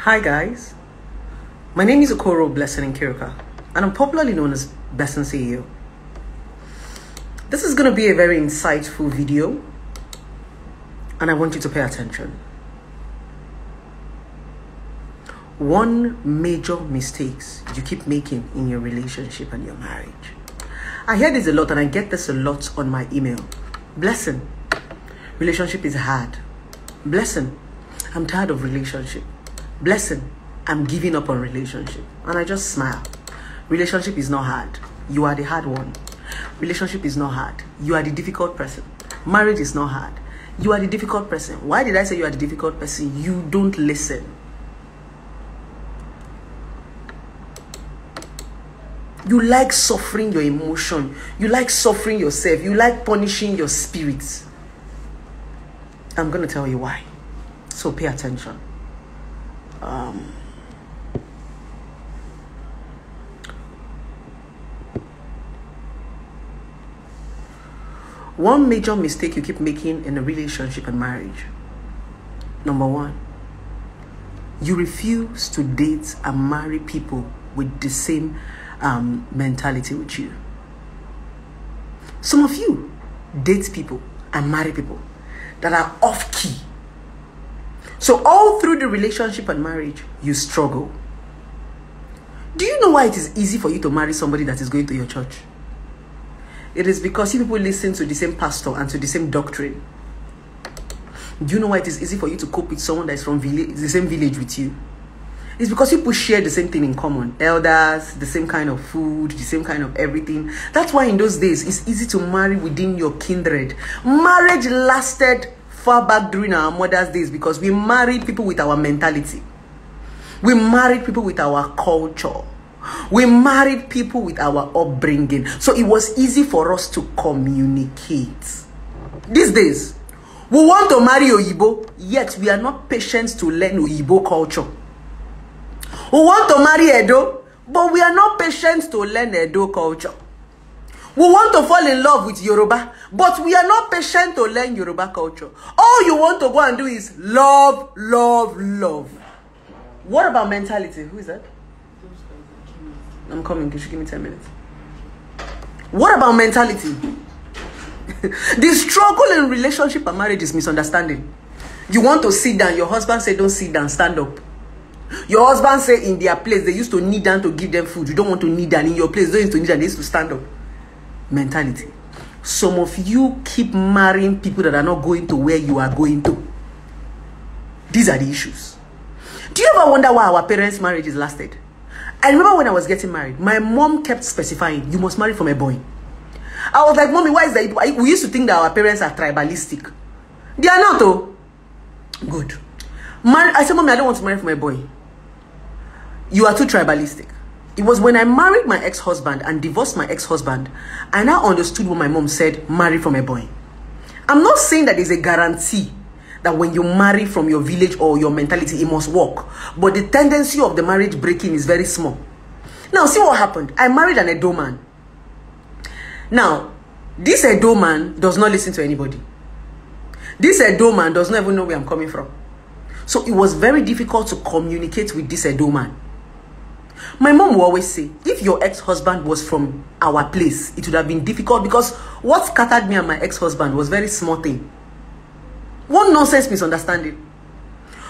Hi guys, my name is Okoro Blessing Kirika, and I'm popularly known as Blessing c.e.o. This is going to be a very insightful video, and I want you to pay attention. One major mistakes you keep making in your relationship and your marriage. I hear this a lot, and I get this a lot on my email. Blessing, relationship is hard. Blessing, I'm tired of relationship. Blessing, I'm giving up on relationship. And I just smile. Relationship is not hard. You are the hard one. Relationship is not hard. You are the difficult person. Marriage is not hard. You are the difficult person. Why did I say you are the difficult person? You don't listen. You like suffering your emotion. You like suffering yourself. You like punishing your spirits. I'm going to tell you why. So pay attention. One major mistake you keep making in a relationship and marriage. Number one, you refuse to date and marry people with the same mentality with you. Some of you date people and marry people that are off key. So all through the relationship and marriage, you struggle. Do you know why it is easy for you to marry somebody that is going to your church? It is because you people listen to the same pastor and to the same doctrine. Do you know why it is easy for you to cope with someone that is from the same village with you? It's because people share the same thing in common. Elders, the same kind of food, the same kind of everything. That's why in those days, it's easy to marry within your kindred. Marriage lasted far back during our mother's days because we married people with our mentality. We married people with our culture. We married people with our upbringing. So it was easy for us to communicate. These days, we want to marry Oyibo, yet we are not patient to learn Oyibo culture. We want to marry Edo, but we are not patient to learn Edo culture. We want to fall in love with Yoruba, but we are not patient to learn Yoruba culture. All you want to go and do is love, love, love. What about mentality? Who is that? I'm coming. You should give me 10 minutes. What about mentality? The struggle in relationship and marriage is misunderstanding. You want to sit down. Your husband say, don't sit down, stand up. Your husband say in their place, they used to kneel down to give them food. You don't want to kneel down. In your place, they used to kneel down, they used to stand up. Mentality. Some of you keep marrying people that are not going to where you are going to. These are the issues. Do you ever wonder why our parents' marriages lasted? I remember when I was getting married, my mom kept specifying, you must marry from a boy. I was like, Mommy, why is that? We used to think that our parents are tribalistic. They are not, though. Good. I said, Mommy, I don't want to marry from a boy. You are too tribalistic. It was when I married my ex-husband and divorced my ex-husband, I now understood what my mom said, marry from a boy. I'm not saying that there's a guarantee that when you marry from your village or your mentality, it must work. But the tendency of the marriage breaking is very small. Now, see what happened. I married an Edo man. Now, this Edo man does not listen to anybody. This Edo man does not even know where I'm coming from. So it was very difficult to communicate with this Edo man. My mom will always say, if your ex-husband was from our place, it would have been difficult because what scattered me and my ex-husband was very small thing. One nonsense misunderstanding.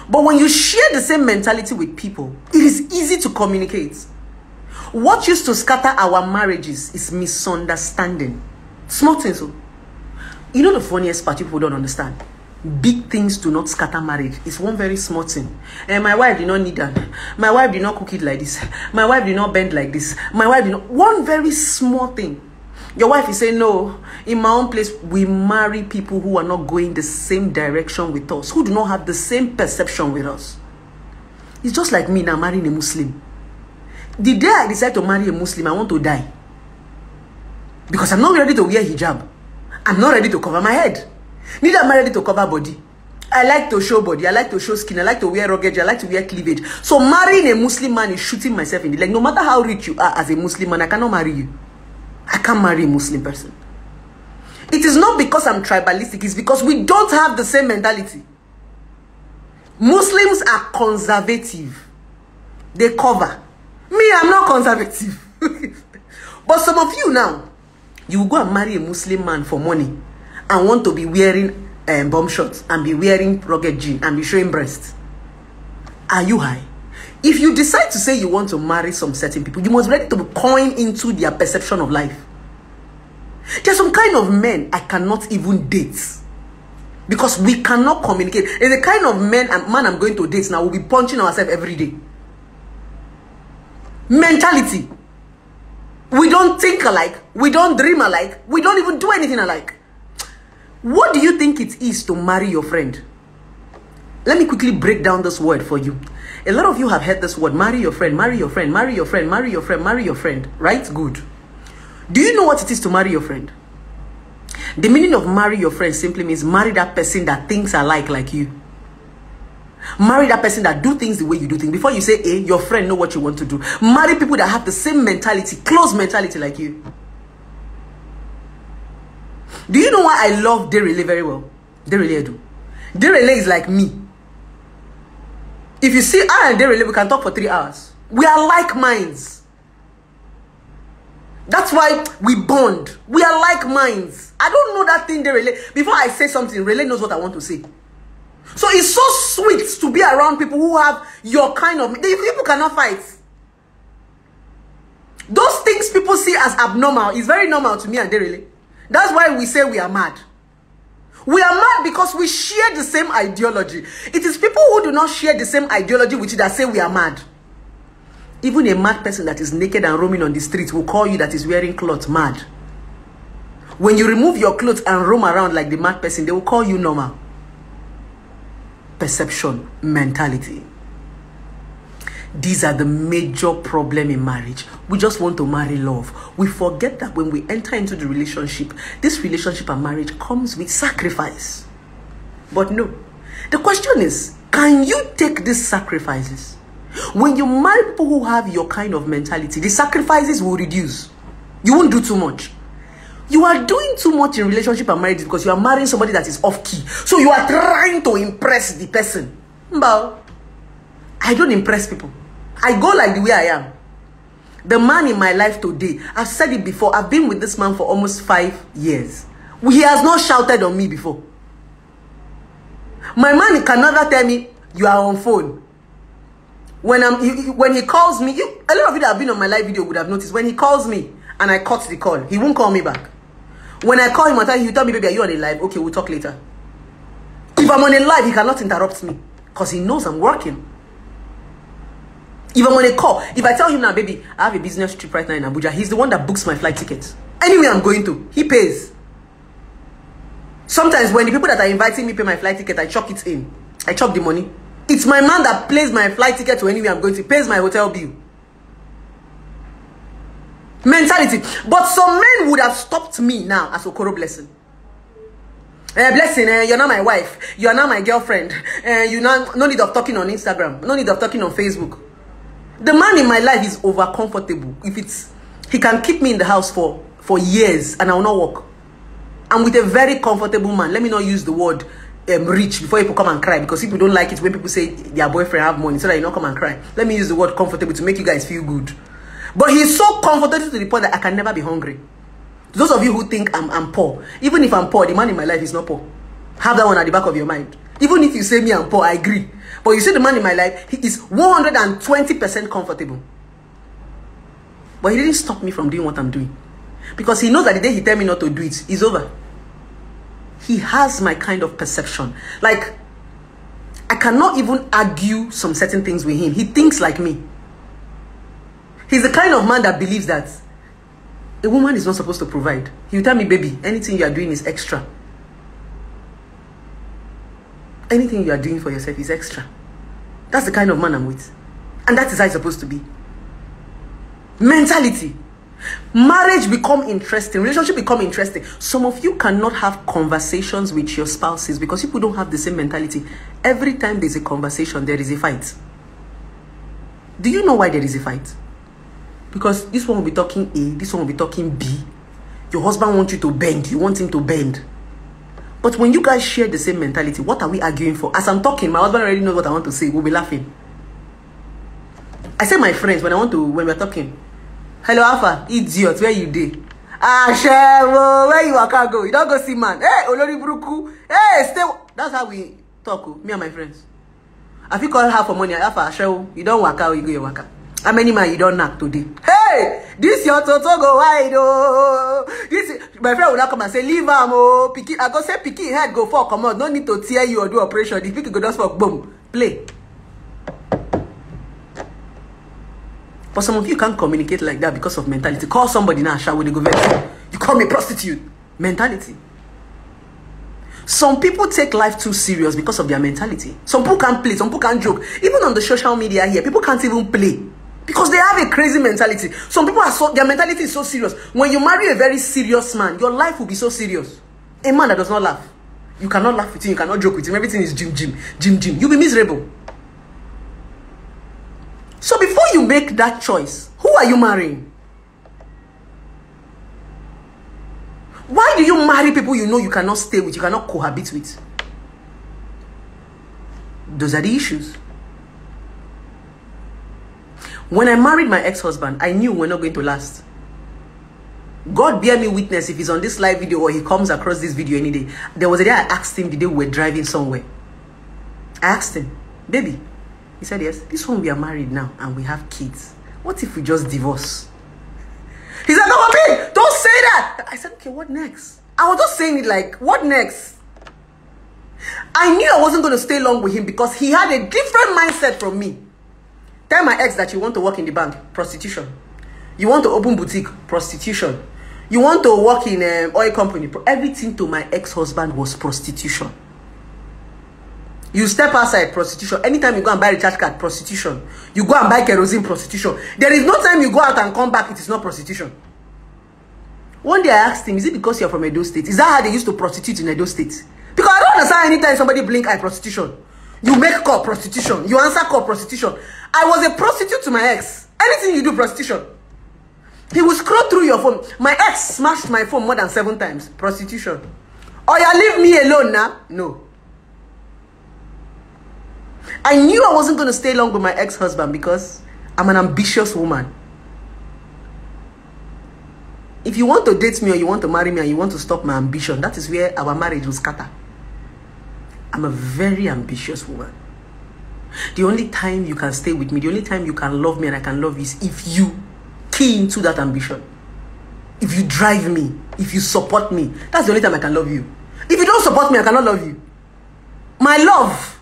But when you share the same mentality with people, it is easy to communicate. What used to scatter our marriages is misunderstanding. Small things. You know the funniest part people don't understand? Big things do not scatter marriage. It's one very small thing. And my wife did not need that. My wife did not cook it like this. My wife did not bend like this. My wife did not. One very small thing. Your wife is saying, no, in my own place, we marry people who are not going the same direction with us, who do not have the same perception with us. It's just like me now marrying a Muslim. The day I decide to marry a Muslim, I want to die. Because I'm not ready to wear hijab. I'm not ready to cover my head. Neither am I ready to cover body. I like to show body. I like to show skin. I like to wear rugged. I like to wear cleavage. So marrying a Muslim man is shooting myself in the leg. No matter how rich you are as a Muslim man, I cannot marry you. I can't marry a Muslim person. It is not because I'm tribalistic. It's because we don't have the same mentality. Muslims are conservative. They cover. Me, I'm not conservative. But some of you now, you will go and marry a Muslim man for money and want to be wearing bomb shorts and be wearing rugged jeans and be showing breasts. Are you high? If you decide to say you want to marry some certain people, you must be ready to coin into their perception of life. There's some kind of men I cannot even date because we cannot communicate. There's the kind of man I'm going to date now, we'll be punching ourselves every day. Mentality. We don't think alike. We don't dream alike. We don't even do anything alike. What do you think it is to marry your friend? Let me quickly break down this word for you. A lot of you have heard this word, marry your friend, marry your friend, marry your friend, marry your friend, marry your friend. Right? Good. Do you know what it is to marry your friend? The meaning of marry your friend simply means marry that person that thinks alike like you. Marry that person that do things the way you do things. Before you say A, your friend know what you want to do. Marry people that have the same mentality, close mentality like you. Do you know why I love Derele very well? Derele do. Derele is like me. If you see I and Derele, we can talk for 3 hours. We are like minds. That's why we bond. We are like minds. I don't know that thing Derele. Before I say something, Rele knows what I want to say. So it's so sweet to be around people who have your kind of... People cannot fight. Those things people see as abnormal is very normal to me and Derele. That's why we say we are mad. We are mad because we share the same ideology. It is people who do not share the same ideology with you that say we are mad. Even a mad person that is naked and roaming on the street will call you that is wearing clothes mad. When you remove your clothes and roam around like the mad person, they will call you normal. Perception, mentality. These are the major problem in marriage. We just want to marry love. We forget that when we enter into the relationship, this relationship and marriage comes with sacrifice. But no. The question is, can you take these sacrifices? When you marry people who have your kind of mentality, the sacrifices will reduce. You won't do too much. You are doing too much in relationship and marriage because you are marrying somebody that is off key. So you are trying to impress the person. But I don't impress people. I go like the way I am. The man in my life today, I've said it before, I've been with this man for almost 5 years. He has not shouted on me before. My man can never tell me, you are on phone. When he calls me, a lot of you that have been on my live video would have noticed, when he calls me and I cut the call, he won't call me back. When I call him, he'll tell me, baby, are you on a live? Okay, we'll talk later. If I'm on a live, he cannot interrupt me because he knows I'm working. If I'm on a call, if I tell him now, baby, I have a business trip right now in Abuja, he's the one that books my flight tickets. Anywhere I'm going to, he pays. Sometimes when the people that are inviting me pay my flight ticket, I chop it in. I chop the money. It's my man that pays my flight ticket to anywhere I'm going to, pays my hotel bill. Mentality. But some men would have stopped me now as Okoro Blessing. Blessing, you're not my wife. You're not my girlfriend. No need of talking on Instagram. No need of talking on Facebook. The man in my life is over comfortable. He can keep me in the house for years and I will not work. I'm with a very comfortable man. Let me not use the word rich before people come and cry, because people don't like it when people say their boyfriend have money, so that you don't come and cry. Let me use the word comfortable to make you guys feel good. But he's so comfortable to the point that I can never be hungry. Those of you who think I'm poor, even if I'm poor, the man in my life is not poor. Have that one at the back of your mind. Even if you say me I'm poor, I agree. But you see the man in my life, he is 120% comfortable. But he didn't stop me from doing what I'm doing. Because he knows that the day he tell me not to do it, it's over. He has my kind of perception. Like, I cannot even argue some certain things with him. He thinks like me. He's the kind of man that believes that a woman is not supposed to provide. He'll tell me, baby, anything you are doing is extra. Anything you are doing for yourself is extra. That's the kind of man I'm with. And that is how it's supposed to be. Mentality. Marriage become interesting. Relationship become interesting. Some of you cannot have conversations with your spouses because people don't have the same mentality. Every time there's a conversation, there is a fight. Do you know why there is a fight? Because this one will be talking A, this one will be talking B. Your husband wants you to bend. You want him to bend. But when you guys share the same mentality, what are we arguing for? As I'm talking, my husband already knows what I want to say. We'll be laughing. I say my friends when we're talking. Hello, Alpha, idiot, where you did? Shewo, where you can't go? You don't go see man. Hey, Olori Buruku. Hey, stay. That's how we talk, me and my friends. If you call her for money, Alpha, Shewo, you don't work out, you go your work out. How many man you don't knock today? Hey, this your toto go wide, oh. This my friend will not come and say, leave him, oh. Piki, I go say, Piki head go for, come on. No need to tear you or do operation. The Piki go just for, boom, play. But some of you can't communicate like that because of mentality. Call somebody now, shall we go vet? You call me prostitute. Mentality. Some people take life too serious because of their mentality. Some people can't play, some people can't joke. Even on the social media here, people can't even play. Because they have a crazy mentality. Some people are their mentality is so serious. When you marry a very serious man, your life will be so serious. A man that does not laugh. You cannot laugh with him, you cannot joke with him. Everything is gym. You'll be miserable. So before you make that choice, who are you marrying? Why do you marry people you know you cannot stay with, you cannot cohabit with? Those are the issues. When I married my ex-husband, I knew we're not going to last. God bear me witness if he's on this live video or he comes across this video any day. There was a day I asked him the day we were driving somewhere. I asked him, baby. He said, yes, this one we are married now and we have kids. What if we just divorce? He said, no, babe, don't say that. I said, okay, what next? I was just saying it like, what next? I knew I wasn't going to stay long with him because he had a different mindset from me. Tell my ex that you want to work in the bank, prostitution. You want to open boutique, prostitution. You want to work in an oil company. Everything to my ex-husband was prostitution. You step outside, prostitution. Anytime you go and buy a recharge card, prostitution. You go and buy kerosene, prostitution. There is no time you go out and come back, it is not prostitution. One day I asked him, is it because you're from Edo State? Is that how they used to prostitute in Edo State? Because I don't understand anytime somebody blink eye, prostitution. You make call, prostitution. You answer call, prostitution. I was a prostitute to my ex. Anything you do, prostitution. He will scroll through your phone. My ex smashed my phone more than 7 times. Prostitution. Or you leave me alone now? No. I knew I wasn't going to stay long with my ex-husband because I'm an ambitious woman. If you want to date me or you want to marry me and you want to stop my ambition, that is where our marriage will scatter. I'm a very ambitious woman. The only time you can stay with me, the only time you can love me and I can love you is if you key into that ambition. If you drive me, if you support me, that's the only time I can love you. If you don't support me, I cannot love you. My love,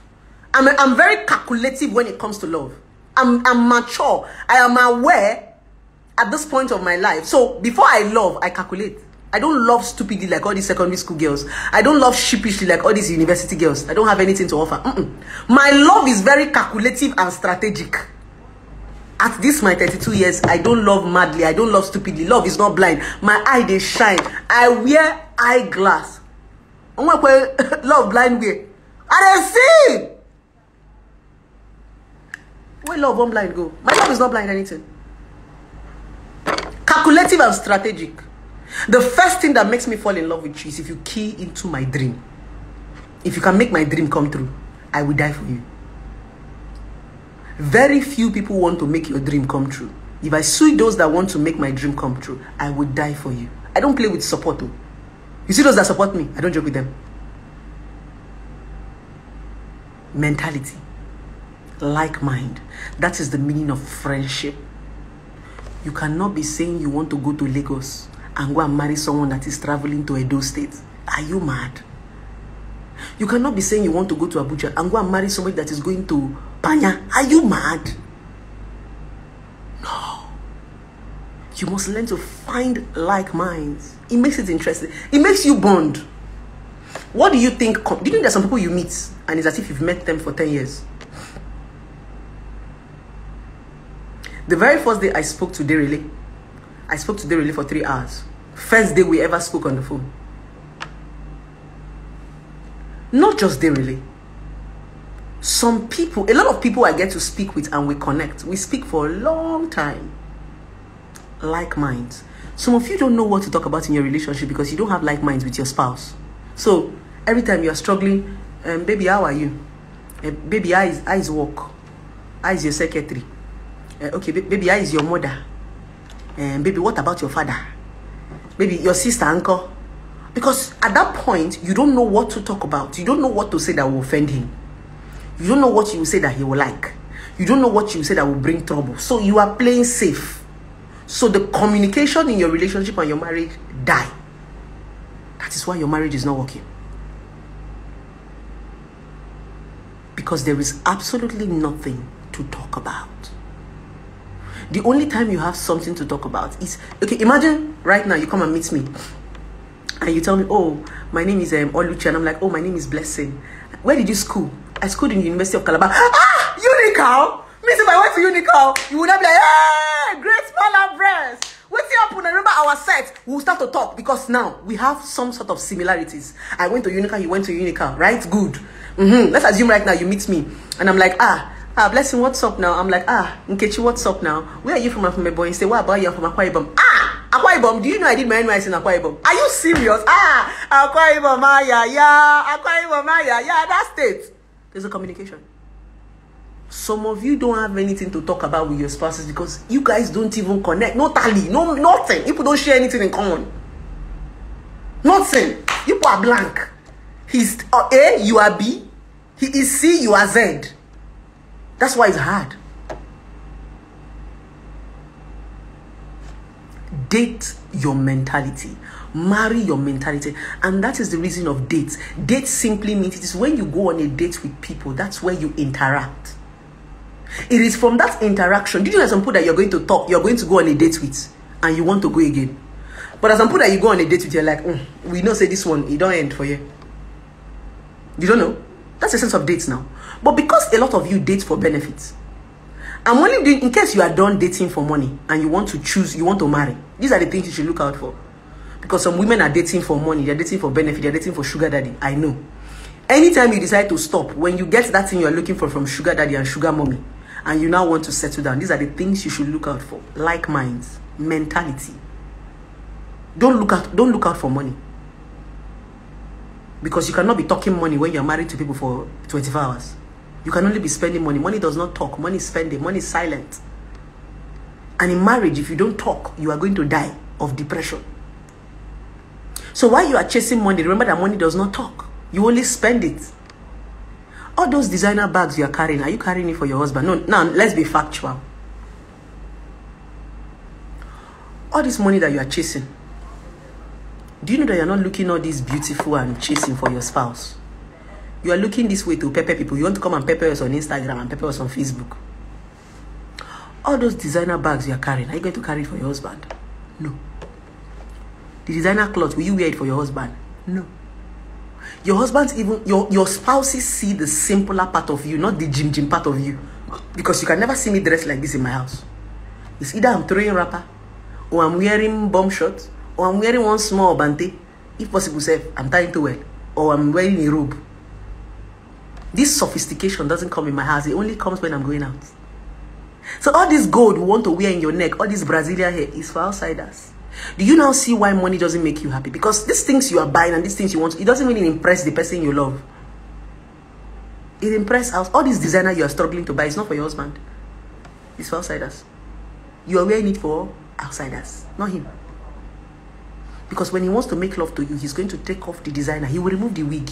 I'm very calculative when it comes to love. I'm mature. I am aware at this point of my life. So before I love, I calculate. I don't love stupidly like all these secondary school girls. I don't love sheepishly like all these university girls. I don't have anything to offer. My love is very calculative and strategic. At this my 32 years, I don't love madly. I don't love stupidly. Love is not blind. My eye, they shine. I wear eyeglass. Love blind way. I see. Where love won't blind go? My love is not blind anything. Calculative and strategic. The first thing that makes me fall in love with you is if you key into my dream. If you can make my dream come true, I will die for you. Very few people want to make your dream come true. If I see those that want to make my dream come true, I will die for you. I don't play with support though. You see those that support me, I don't joke with them. Mentality. Like mind. That is the meaning of friendship. You cannot be saying you want to go to Lagos and go and marry someone that is traveling to Edo State. Are you mad? You cannot be saying you want to go to Abuja and go and marry somebody that is going to Panya. Are you mad? No. You must learn to find like minds. It makes it interesting. It makes you bond. What do you think? Do you think there's some people you meet and it's as if you've met them for 10 years? The very first day I spoke to Derele, I spoke to Derele for 3 hours. First day we ever spoke on the phone. Not just Derele. Some people, a lot of people I get to speak with and we connect. We speak for a long time. Like minds. Some of you don't know what to talk about in your relationship because you don't have like minds with your spouse. So every time you are struggling, baby, how are you? Baby, how is work? How is your secretary? Okay, baby, how is your mother? Baby, what about your father? Baby, your sister, uncle? Because at that point, you don't know what to talk about. You don't know what to say that will offend him. You don't know what you will say that he will like. You don't know what you will say that will bring trouble. So you are playing safe. So the communication in your relationship and your marriage die. That is why your marriage is not working. Because there is absolutely nothing to talk about. The only time you have something to talk about is, okay, imagine right now you come and meet me and you tell me, oh, my name is Oluchi, and I'm like, oh, my name is Blessing. Where did you school? I schooled in the University of Calabar. Ah, Unical! Means if I went to Unical, you would not be like, hey, great smaller breast. What's up? When I remember our set, we'll start to talk because now we have some sort of similarities. I went to Unical, you went to Unical, right? Good. Let's assume right now you meet me and I'm like, Blessing, what's up now? I'm like, Nkechi, what's up now? Where are you from? I'm from a boy. You say, what about you? I'm from Akwa Ibom. Akwa Ibom, do you know I did my NYC in Akwa Ibom? Are you serious? Akwa Ibom, Akwa Ibom, that state. There's a communication. Some of you don't have anything to talk about with your spouses because you guys don't even connect. No tally, no nothing. People don't share anything in common. Nothing. You are blank. He's A, you are B. He is C, you are Z. That's why it's hard. Date your mentality. Marry your mentality. And that is the reason of dates. Date simply means it is when you go on a date with people, that's where you interact. It is from that interaction. Did you know some people that you're going to talk, you're going to go on a date with, and you want to go again? But as some people that you go on a date with, you're like, we know say this one, it don't end for you. You don't know? That's the sense of dates now. But because a lot of you date for benefits, I'm only doing, in case you are done dating for money and you want to choose, you want to marry, these are the things you should look out for. Because some women are dating for money, they're dating for benefit, they're dating for sugar daddy. I know. Anytime you decide to stop, when you get that thing you're looking for from sugar daddy and sugar mommy, and you now want to settle down, these are the things you should look out for. Like minds, mentality. Don't look out for money. Because you cannot be talking money when you're married to people for 24 hours. You can only be spending money. Money does not talk. Money is spending. Money is silent. And in marriage, if you don't talk, you are going to die of depression. So while you are chasing money, remember that money does not talk. You only spend it. All those designer bags you are carrying, are you carrying it for your husband? No, now let's be factual. All this money that you are chasing, do you know that you're not looking all this beautiful and chasing for your spouse? You are looking this way to pepper people. You want to come and pepper us on Instagram and pepper us on Facebook. All those designer bags you are carrying, are you going to carry it for your husband? No. The designer clothes, will you wear it for your husband? No. Your husbands, even your spouses see the simpler part of you, not the gym part of you. Because you can never see me dressed like this in my house. It's either I'm throwing wrapper, or I'm wearing bomb shorts, or I'm wearing one small bante. If possible, say I'm tying to wear, or I'm wearing a robe. This sophistication doesn't come in my house. It only comes when I'm going out. So all this gold you want to wear in your neck, all this Brazilian hair is for outsiders. Do you now see why money doesn't make you happy? Because these things you are buying and these things you want, it doesn't really impress the person you love. It impresses us. All this designer you are struggling to buy is not for your husband. It's for outsiders. You are wearing it for outsiders, not him. Because when he wants to make love to you, he's going to take off the designer. He will remove the wig,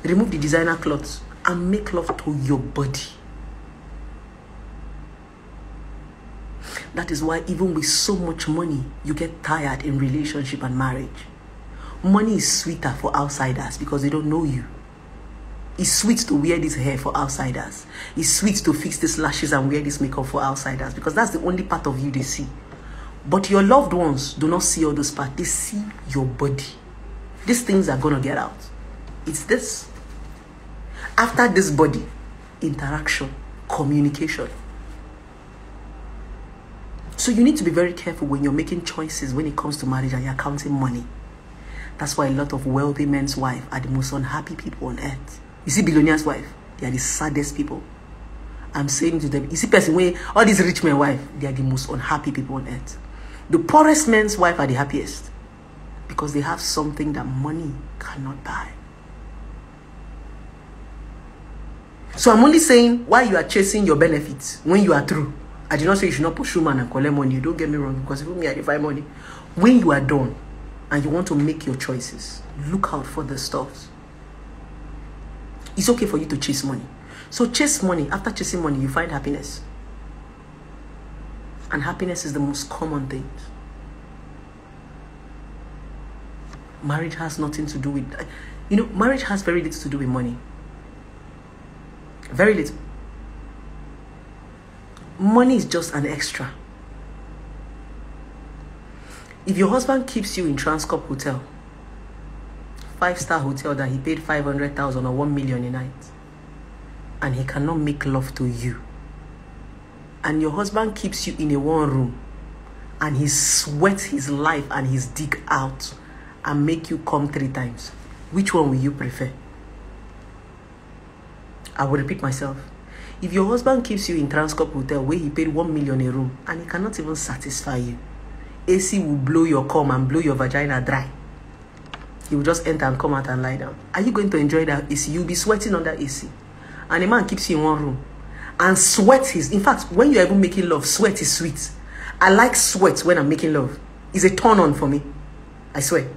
remove the designer clothes, and make love to your body. That is why even with so much money, you get tired in relationship and marriage. Money is sweeter for outsiders because they don't know you. It's sweet to wear this hair for outsiders. It's sweet to fix these lashes and wear this makeup for outsiders because that's the only part of you they see. But your loved ones do not see all those parts. They see your body. These things are going to get out. It's this. After this body, interaction, communication. So you need to be very careful when you're making choices when it comes to marriage and you're counting money. That's why a lot of wealthy men's wives are the most unhappy people on earth. You see billionaires' wife, they are the saddest people. I'm saying to them, you see person where all these rich men wife, they are the most unhappy people on earth. The poorest men's wife are the happiest because they have something that money cannot buy. So I'm only saying why you are chasing your benefits when you are through. I did not say you should not pursue man and collect money. Don't get me wrong, because if me, I find money. When you are done and you want to make your choices, look out for the stuff. It's okay for you to chase money. So chase money. After chasing money, you find happiness. And happiness is the most common thing. Marriage has nothing to do with, marriage has very little to do with money. Very little. Money is just an extra. If your husband keeps you in Transcorp Hotel, 5-star hotel that he paid 500,000 or 1 million a night, and he cannot make love to you, and your husband keeps you in a one room, and he sweats his life and his dick out and make you come 3 times, which one will you prefer? I will repeat myself. If your husband keeps you in Transcorp Hotel where he paid 1 million a room and he cannot even satisfy you, AC will blow your cum and blow your vagina dry. He will just enter and come out and lie down. Are you going to enjoy that AC? You'll be sweating under AC. And a man keeps you in one room and sweat in fact, when you're even making love, sweat is sweet. I like sweat when I'm making love. It's a turn on for me. I swear.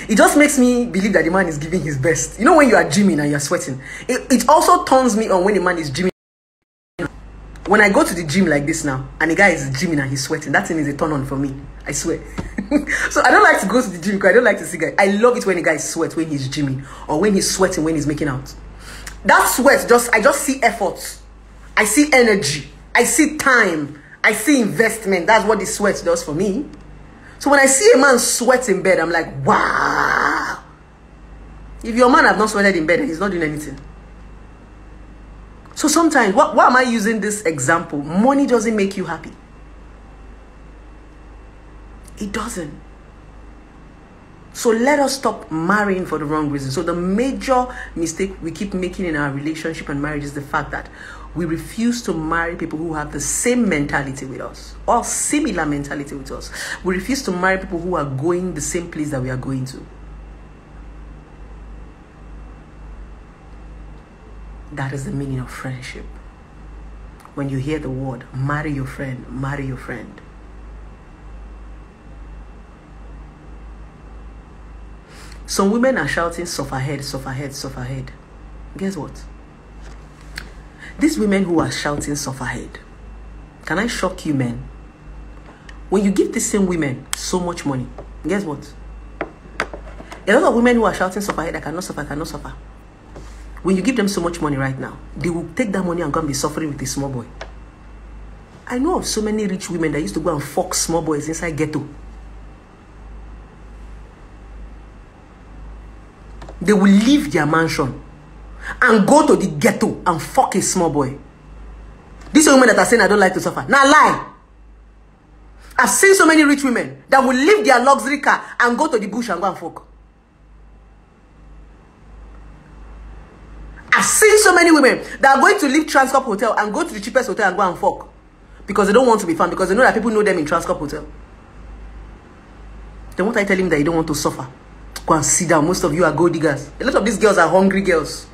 It just makes me believe that the man is giving his best. You know, when you are gymming and you're sweating, it also turns me on when the man is gymming. When I go to the gym like this now, and the guy is gymming and he's sweating, that thing is a turn on for me. I swear. So I don't like to go to the gym because I don't like to see guys. I love it when the guy sweats when he's gymming, or when he's sweating when he's making out. That sweat, I just see effort. I see energy. I see time. I see investment. That's what the sweat does for me. So when I see a man sweat in bed, I'm like, wow. If your man have not sweated in bed, he's not doing anything. So sometimes, why am I using this example? Money doesn't make you happy. It doesn't. So let us stop marrying for the wrong reason. So the major mistake we keep making in our relationship and marriage is the fact that we refuse to marry people who have the same mentality with us or similar mentality with us. We refuse to marry people who are going the same place that we are going to. That is the meaning of friendship. When you hear the word, marry your friend, marry your friend. Some women are shouting, suffer head, suffer head, suffer head. Guess what? These women who are shouting, suffer head, can I shock you, men? When you give the same women so much money, guess what? A lot of women who are shouting, suffer head, I cannot suffer, I cannot suffer. When you give them so much money right now, they will take that money and go and be suffering with a small boy. I know of so many rich women that used to go and fuck small boys inside ghetto. They will leave their mansion and go to the ghetto and fuck a small boy. These are women that are saying I don't like to suffer. Now lie. I've seen so many rich women that will leave their luxury car and go to the bush and go and fuck. I've seen so many women that are going to leave Transcorp Hotel and go to the cheapest hotel and go and fuck. Because they don't want to be found. Because they know that people know them in Transcorp Hotel. Then what I tell him that you don't want to suffer? Go and sit down. Most of you are gold diggers. A lot of these girls are hungry girls.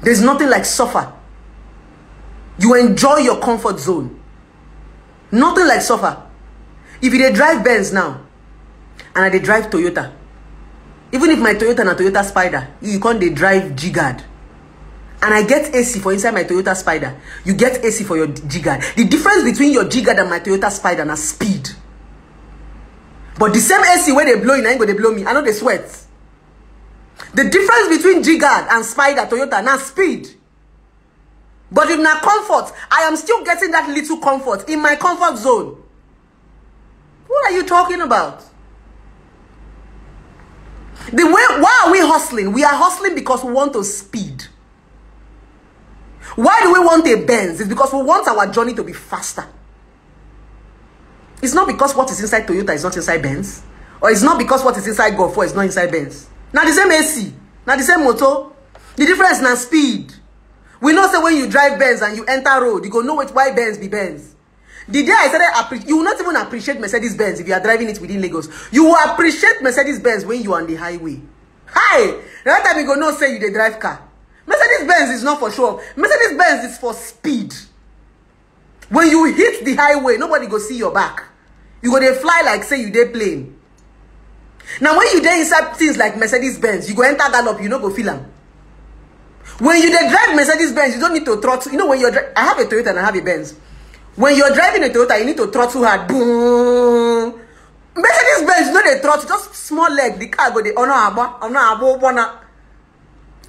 There's nothing like suffer. You enjoy your comfort zone. Nothing like suffer. If you drive Benz now, and I drive Toyota, even if my Toyota and a Toyota Spider, you can't drive G-Guard. And I get AC for inside my Toyota Spider. You get AC for your G-Guard. The difference between your G-Guard and my Toyota Spider is speed. But the same AC where they blow you, now they blow me. I know they sweat. The difference between G-Guard and Spider, Toyota, now speed. But in my comfort, I am still getting that little comfort in my comfort zone. What are you talking about? Why are we hustling? We are hustling because we want to speed. Why do we want a Benz? It's because we want our journey to be faster. It's not because what is inside Toyota is not inside Benz. Or it's not because what is inside Golf 4 is not inside Benz. Now the same AC. Now the same motor. The difference is now speed. We know say when you drive Benz and you enter road, you go know why Benz be Benz. The day I started, you will not even appreciate Mercedes-Benz if you are driving it within Lagos. You will appreciate Mercedes-Benz when you are on the highway. Hi! That time you go no say you dey drive car. Mercedes-Benz is not for show off. Mercedes-Benz is for speed. When you hit the highway, nobody go see your back. You go dey fly like say you dey plane. Now when you dey inside things like Mercedes Benz, you go enter gallop, you no go feel them. When you dey drive Mercedes Benz, you don't need to throttle. You know when you're I have a Toyota and I have a Benz. When you're driving a Toyota, you need to throttle hard. Boom. Mercedes Benz, you know they throttle, just small leg. The car go dey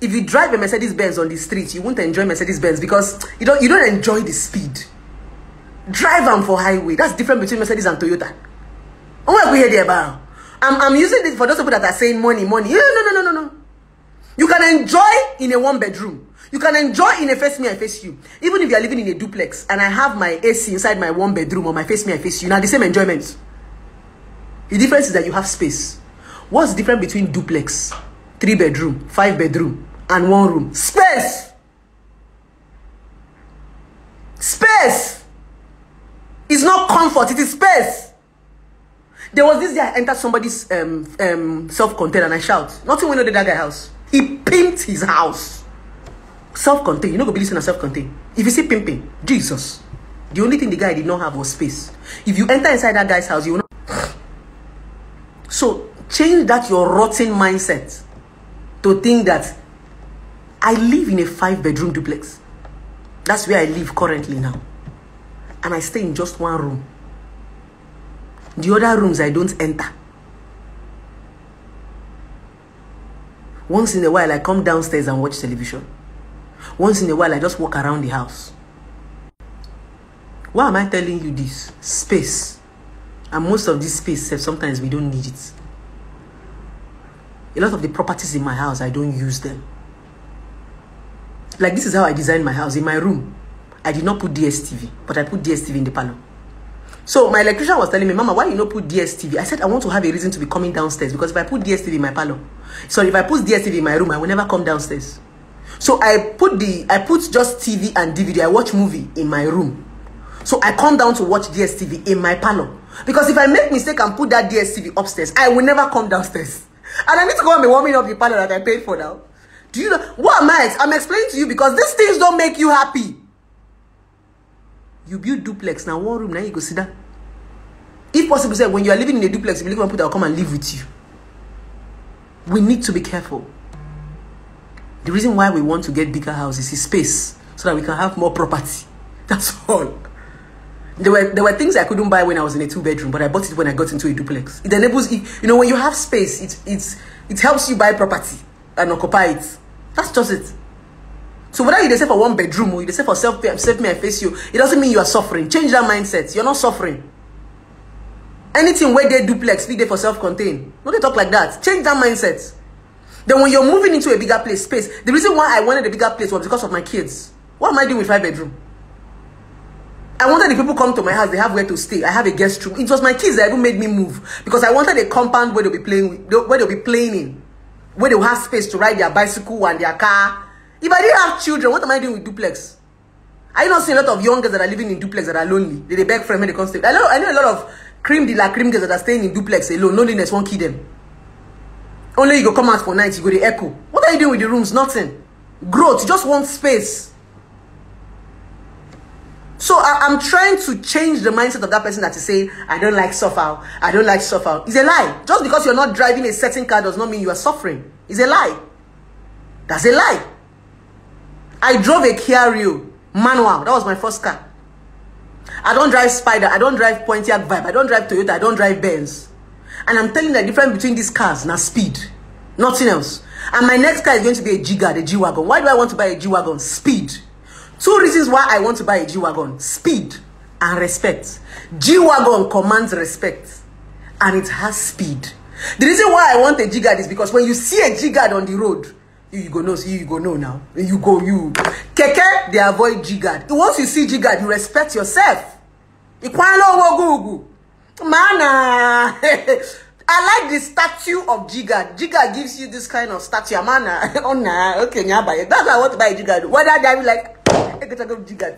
If you drive a Mercedes Benz on the street, you won't enjoy Mercedes Benz because you don't enjoy the speed. Drive them for highway. That's different between Mercedes and Toyota. Oh, what we hear there about? I'm using this for those people that are saying money. No. You can enjoy in a 1-bedroom. You can enjoy in a face me, I face you. Even if you are living in a duplex and I have my AC inside my 1-bedroom or my face me, I face you. Now the same enjoyment. The difference is that you have space. What's the difference between duplex, 3-bedroom, 5-bedroom, and 1 room? Space. Space. It's not comfort, it is space. There was this day I entered somebody's self-contained and I shout. Nothing we know that guy house. He pimped his house. Self-contained. You know, go be listening to self-contained. If you see pimping, Jesus. The only thing the guy did not have was space. If you enter inside that guy's house, you will not. So change that your rotten mindset to think that I live in a 5-bedroom duplex. That's where I live currently now. And I stay in just 1 room. The other rooms I don't enter. Once in a while I come downstairs and watch television. Once in a while I just walk around the house. Why am I telling you this? Space. And most of this space, sometimes we don't need it. A lot of the properties in my house, I don't use them. Like this is how I designed my house. In my room, I did not put DSTV, but I put DSTV in the parlor. So my electrician was telling me, Mama, why you not put DSTV? I said, I want to have a reason to be coming downstairs because if I put DSTV in my parlor, so if I put DSTV in my room, I will never come downstairs. So I put just TV and DVD. I watch movie in my room. So I come down to watch DSTV in my parlor. Because if I make mistake and put that DSTV upstairs, I will never come downstairs. And I need to go and be warming up the parlor that I paid for now. Do you know what am I? I'm explaining to you because these things don't make you happy. You build duplex now 1 room, now you go sit down. If possible, say when you are living in a duplex, if you live on put, I'll come and live with you. We need to be careful. The reason why we want to get bigger houses is space, so that we can have more property. That's all. There were things I couldn't buy when I was in a 2-bedroom, but I bought it when I got into a duplex. It enables, you know, when you have space, it helps you buy property and occupy it. That's just it. So whether you say for 1 bedroom or you say for self me, I face you, it doesn't mean you are suffering. Change that mindset. You're not suffering. Anything where they duplex, be there for self-contained. Don't they talk like that? Change that mindset. Then when you're moving into a bigger place, space. The reason why I wanted a bigger place was because of my kids. What am I doing with 5-bedroom? I wanted the people come to my house, they have where to stay. I have a guest room. It was my kids that even made me move because I wanted a compound where they'll be playing, where they'll be playing in, where they'll have space to ride their bicycle and their car. If I didn't have children, what am I doing with duplex? I not see a lot of young girls that are living in duplex that are lonely. They beg friends when they come stay. I know a lot of cream girls that are staying in duplex alone. Loneliness won't kill them. Only you go come out for night, you go to echo. What are you doing with the rooms? Nothing. Growth, you just want space. So I'm trying to change the mindset of that person that is saying, I don't like suffer. I don't like suffer. It's a lie. Just because you're not driving a certain car does not mean you are suffering. It's a lie. That's a lie. I drove a Kia Rio manual. That was my first car. I don't drive Spider. I don't drive Pontiac Vibe. I don't drive Toyota. I don't drive Benz. And I'm telling you the difference between these cars, now speed. Nothing else. And my next car is going to be a G-Wagon. Why do I want to buy a G-Wagon? Speed. 2 reasons why I want to buy a G-Wagon. Speed and respect. G-Wagon commands respect. And it has speed. The reason why I want a G-Guard is because when you see a G-Guard on the road, you go know now. Keke, they avoid G-Guard. Once you see G-Guard, you respect yourself. Mana. I like the statue of G-Guard. G-Guard gives you this kind of statue. Mana. Oh, nah. Okay, that's why I want to buy a G-Guard. Whether I be like, I get to go G-Guard.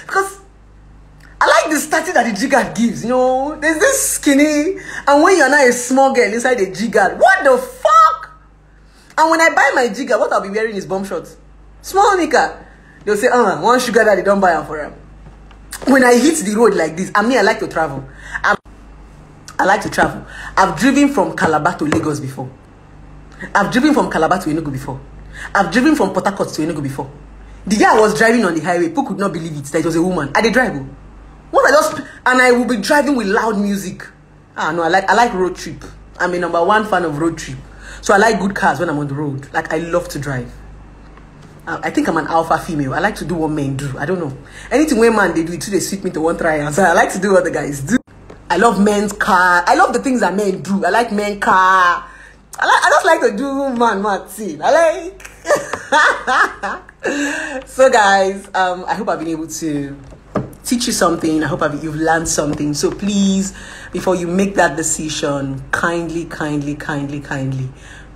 Because I like the statue that the G-Guard gives. You know, there's this skinny, and when you're not a small girl inside the G-Guard, what the fuck? And when I buy my G-Guard, what I'll be wearing is bomb shorts. Small nika. They'll say, one sugar daddy, don't buy them for them. When I hit the road like this, I like to travel. I like to travel. I've driven from Calabar to Lagos before. I've driven from Calabar to Enugu before. I've driven from Port Harcourt to Enugu before. The day I was driving on the highway, people could not believe it, that it was a woman. I did drive. And I will be driving with loud music. No, I like road trip. I'm a number one fan of road trip. So I like good cars when I'm on the road. Like, I love to drive. I think I'm an alpha female. I like to do what men do. I don't know. Anything when man they do it too, they sweep me to one try. So I like to do what the guys do. I love men's car. I love the things that men do. I like men car. I just like to do man scene. I like. So guys, I hope I've been able to teach you something. I hope you've learned something. So please, before you make that decision, kindly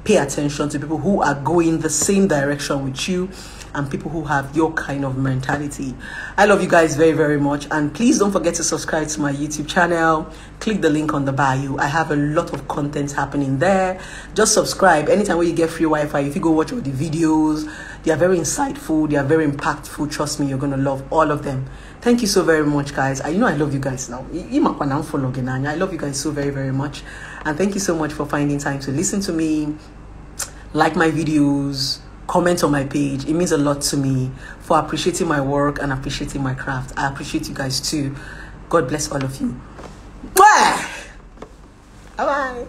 pay attention to people who are going the same direction with you and people who have your kind of mentality. I love you guys very, very much. And please don't forget to subscribe to my YouTube channel. Click the link on the bio. I have a lot of content happening there. Just subscribe. Anytime when you get free Wi-Fi, if you go watch all the videos, they are very insightful. They are very impactful. Trust me, you're going to love all of them. Thank you so very much, guys. I love you guys now. I love you guys so very, very much. And thank you so much for finding time to listen to me, like my videos, comment on my page. It means a lot to me for appreciating my work and appreciating my craft. I appreciate you guys too. God bless all of you. Bye-bye.